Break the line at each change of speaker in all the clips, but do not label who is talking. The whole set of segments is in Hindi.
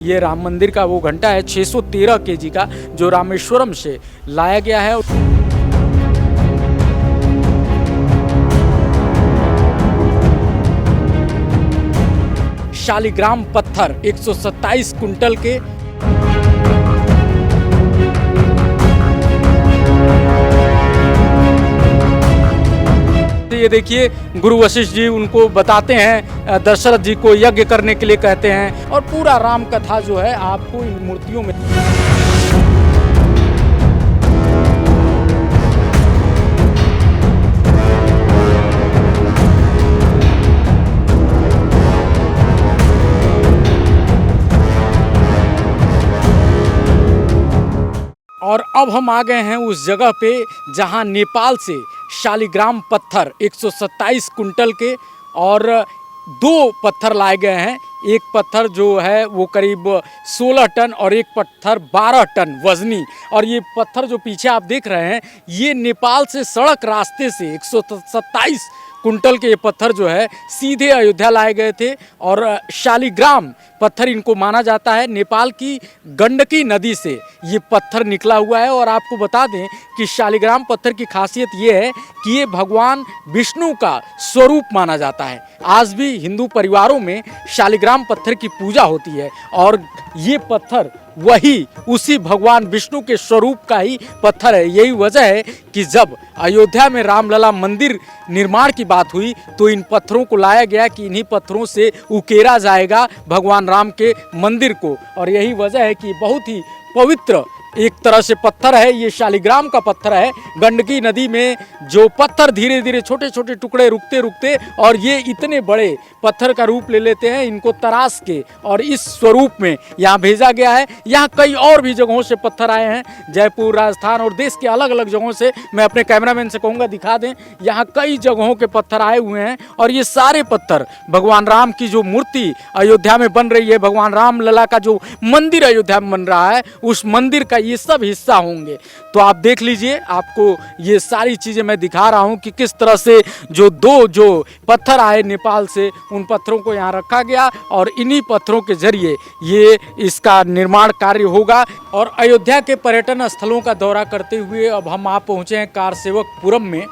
ये राम मंदिर का वो घंटा है 613 केजी का, जो रामेश्वरम से लाया गया है। शालिग्राम पत्थर 127 कुंटल के। ये देखिए, गुरु वशिष्ठ जी उनको बताते हैं, दशरथ जी को यज्ञ करने के लिए कहते हैं, और पूरा राम कथा जो है आपको इन मूर्तियों में। और अब हम आ गए हैं उस जगह पे जहां नेपाल से शालिग्राम पत्थर 127 कुंटल के और दो पत्थर लाए गए हैं। एक पत्थर जो है वो करीब 16 टन और एक पत्थर 12 टन वजनी। और ये पत्थर जो पीछे आप देख रहे हैं, ये नेपाल से सड़क रास्ते से 127 कुंटल के ये पत्थर जो है सीधे अयोध्या लाए गए थे। और शालिग्राम पत्थर इनको माना जाता है, नेपाल की गंडकी नदी से ये पत्थर निकला हुआ है। और आपको बता दें कि शालिग्राम पत्थर की खासियत ये है कि ये भगवान विष्णु का स्वरूप माना जाता है। आज भी हिंदू परिवारों में शालिग्राम पत्थर की पूजा होती है, और ये पत्थर वही उसी भगवान विष्णु के स्वरूप का ही पत्थर है। यही वजह है कि जब अयोध्या में रामलला मंदिर निर्माण की बात हुई तो इन पत्थरों को लाया गया कि इन्हीं पत्थरों से उकेरा जाएगा भगवान राम के मंदिर को। और यही वजह है कि बहुत ही पवित्र एक तरह से पत्थर है, ये शालिग्राम का पत्थर है। गंडकी नदी में जो पत्थर धीरे धीरे छोटे छोटे टुकड़े रुकते रुकते और ये इतने बड़े पत्थर का रूप ले लेते हैं, इनको तराश के और इस स्वरूप में यहाँ भेजा गया है। यहाँ कई और भी जगहों से पत्थर आए हैं, जयपुर, राजस्थान और देश के अलग अलग जगहों से। मैं अपने कैमरामैन से कहूँगा दिखा दें, यहाँ कई जगहों के पत्थर आए हुए हैं। और ये सारे पत्थर भगवान राम की जो मूर्ति अयोध्या में बन रही है, भगवान राम लला का जो मंदिर अयोध्या में बन रहा है, उस मंदिर का ये सब हिस्सा होंगे। तो आप देख लीजिए, आपको ये सारी चीजें मैं दिखा रहा हूं कि किस तरह से जो पत्थर आए नेपाल से, उन पत्थरों को यहाँ रखा गया और इन्हीं पत्थरों के जरिए ये इसका निर्माण कार्य होगा। और अयोध्या के पर्यटन स्थलों का दौरा करते हुए अब हम आप पहुँचे हैं कारसेवकपुरम में।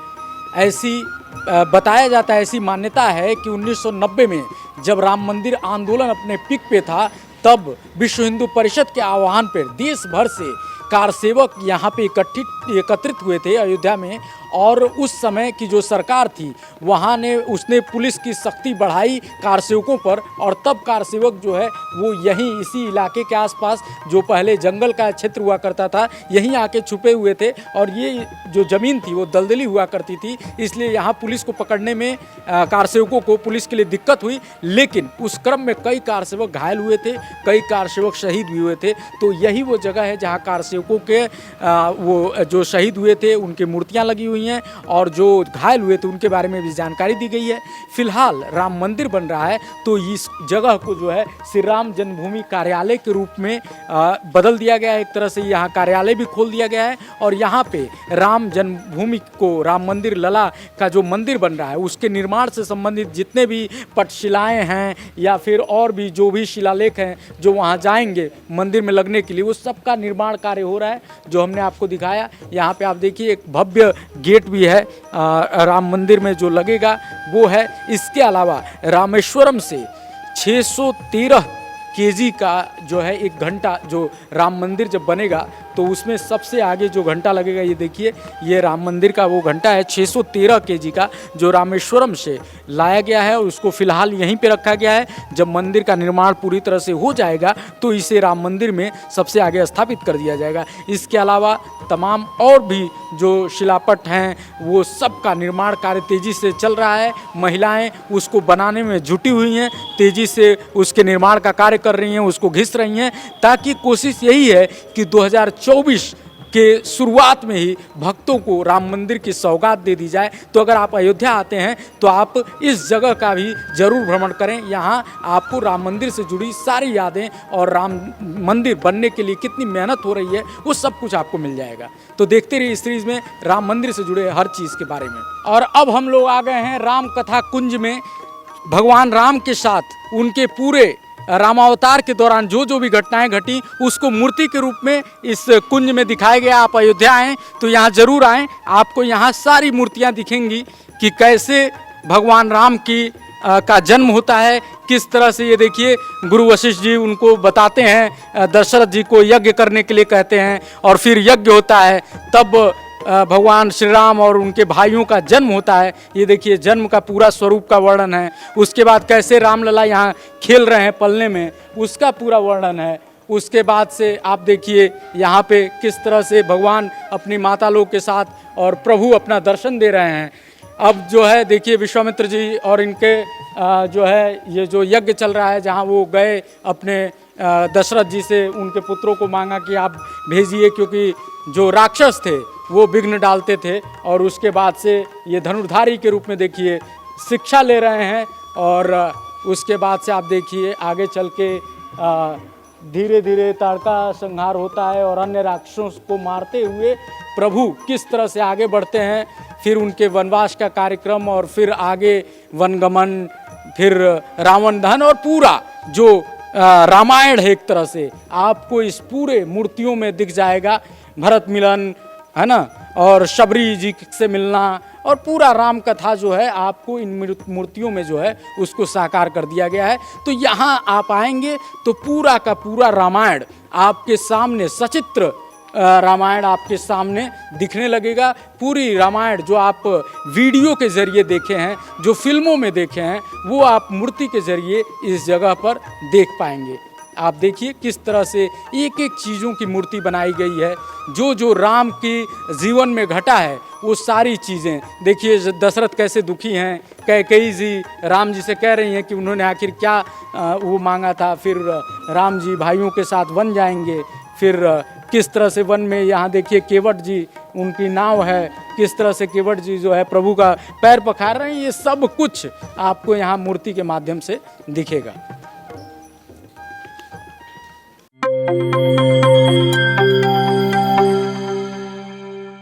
ऐसी बताया जाता है, ऐसी मान्यता है कि 1990 में जब राम मंदिर आंदोलन अपने पिक पे था, तब विश्व हिंदू परिषद के आह्वान पर देश भर से कारसेवक यहाँ पे एकत्रित हुए थे अयोध्या में। और उस समय की जो सरकार थी वहाँ ने उसने पुलिस की सख्ती बढ़ाई कारसेवकों पर, और तब कारसेवक जो है वो यहीं इसी इलाके के आसपास, जो पहले जंगल का क्षेत्र हुआ करता था, यहीं आके छुपे हुए थे। और ये जो ज़मीन थी वो दलदली हुआ करती थी, इसलिए यहाँ पुलिस को पकड़ने में कारसेवकों को पुलिस के लिए दिक्कत हुई। लेकिन उस क्रम में कई कारसेवक घायल हुए थे, कई कारसेवक शहीद भी हुए थे। तो यही वो जगह है जहाँ कारसेवकों के वो जो शहीद हुए थे उनकी मूर्तियाँ लगी हुई हैं, और जो घायल हुए थे उनके बारे में भी जानकारी दी गई है। फिलहाल राम मंदिर बन रहा है, तो इस जगह को जो है श्री राम जन्मभूमि कार्यालय के रूप में बदल दिया गया है। एक तरह से यहाँ कार्यालय भी खोल दिया गया है, और यहाँ पे राम जन्मभूमि को, राम मंदिर लला का जो मंदिर बन रहा है, उसके निर्माण से संबंधित जितने भी पटशिलाएँ हैं या फिर और भी जो भी शिलालेख हैं जो वहाँ जाएंगे मंदिर में लगने के लिए, वो सब का निर्माण कार्य हो रहा है, जो हमने आपको दिखाया। यहाँ पे आप देखिए एक भव्य गेट भी है राम मंदिर में जो लगेगा वो है। इसके अलावा रामेश्वरम से 613 केजी का जो है एक घंटा, जो राम मंदिर जब बनेगा तो उसमें सबसे आगे जो घंटा लगेगा, ये देखिए, ये राम मंदिर का वो घंटा है 613 केजी का, जो रामेश्वरम से लाया गया है और उसको फिलहाल यहीं पे रखा गया है। जब मंदिर का निर्माण पूरी तरह से हो जाएगा तो इसे राम मंदिर में सबसे आगे स्थापित कर दिया जाएगा। इसके अलावा तमाम और भी जो शिलापट हैं वो सब का निर्माण कार्य तेज़ी से चल रहा है। महिलाएं उसको बनाने में जुटी हुई हैं, तेज़ी से उसके निर्माण का कार्य कर रही हैं, उसको घिस रही हैं, ताकि कोशिश यही है कि 2024 के शुरुआत में ही भक्तों को राम मंदिर की सौगात दे दी जाए। तो अगर आप अयोध्या आते हैं तो आप इस जगह का भी जरूर भ्रमण करें। यहाँ आपको राम मंदिर से जुड़ी सारी यादें और राम मंदिर बनने के लिए कितनी मेहनत हो रही है वो सब कुछ आपको मिल जाएगा। तो देखते रहिए इस सीरीज में राम मंदिर से जुड़े हर चीज़ के बारे में। और अब हम लोग आ गए हैं राम कथा कुंज में। भगवान राम के साथ उनके पूरे रामावतार के दौरान जो जो भी घटनाएं घटी उसको मूर्ति के रूप में इस कुंज में दिखाया गया। आप अयोध्या आएँ तो यहाँ जरूर आएँ, आपको यहाँ सारी मूर्तियाँ दिखेंगी कि कैसे भगवान राम की का जन्म होता है, किस तरह से। ये देखिए गुरु वशिष्ठ जी उनको बताते हैं, दशरथ जी को यज्ञ करने के लिए कहते हैं और फिर यज्ञ होता है, तब भगवान श्री राम और उनके भाइयों का जन्म होता है। ये देखिए जन्म का पूरा स्वरूप का वर्णन है। उसके बाद कैसे रामलला यहाँ खेल रहे हैं पलने में, उसका पूरा वर्णन है। उसके बाद से आप देखिए यहाँ पे किस तरह से भगवान अपनी माता लोग के साथ और प्रभु अपना दर्शन दे रहे हैं। अब जो है देखिए विश्वामित्र जी और इनके जो है ये जो यज्ञ चल रहा है, जहाँ वो गए अपने दशरथ जी से उनके पुत्रों को मांगा कि आप भेजिए, क्योंकि जो राक्षस थे वो विघ्न डालते थे। और उसके बाद से ये धनुर्धारी के रूप में देखिए शिक्षा ले रहे हैं। और उसके बाद से आप देखिए आगे चल के धीरे धीरे ताड़का संहार होता है और अन्य राक्षसों को मारते हुए प्रभु किस तरह से आगे बढ़ते हैं। फिर उनके वनवास का कार्यक्रम और फिर आगे वनगमन, फिर रावण दहन और पूरा जो रामायण है एक तरह से आपको इस पूरे मूर्तियों में दिख जाएगा। भरत मिलन है ना, और शबरी जी से मिलना और पूरा राम कथा जो है आपको इन मूर्तियों में जो है उसको साकार कर दिया गया है। तो यहाँ आप आएंगे तो पूरा का पूरा रामायण आपके सामने, सचित्र रामायण आपके सामने दिखने लगेगा। पूरी रामायण जो आप वीडियो के ज़रिए देखे हैं, जो फिल्मों में देखे हैं, वो आप मूर्ति के ज़रिए इस जगह पर देख पाएंगे। आप देखिए किस तरह से एक एक चीज़ों की मूर्ति बनाई गई है। जो जो राम के जीवन में घटा है वो सारी चीज़ें देखिए। दशरथ कैसे दुखी हैं, कैकेयी जी राम जी से कह रही हैं कि उन्होंने आखिर क्या वो मांगा था। फिर राम जी भाइयों के साथ वन जाएंगे, फिर किस तरह से वन में यहाँ देखिए केवट जी उनकी नाव है, किस तरह से केवट जी जो है प्रभु का पैर पखार रहे हैं। ये सब कुछ आपको यहाँ मूर्ति के माध्यम से दिखेगा।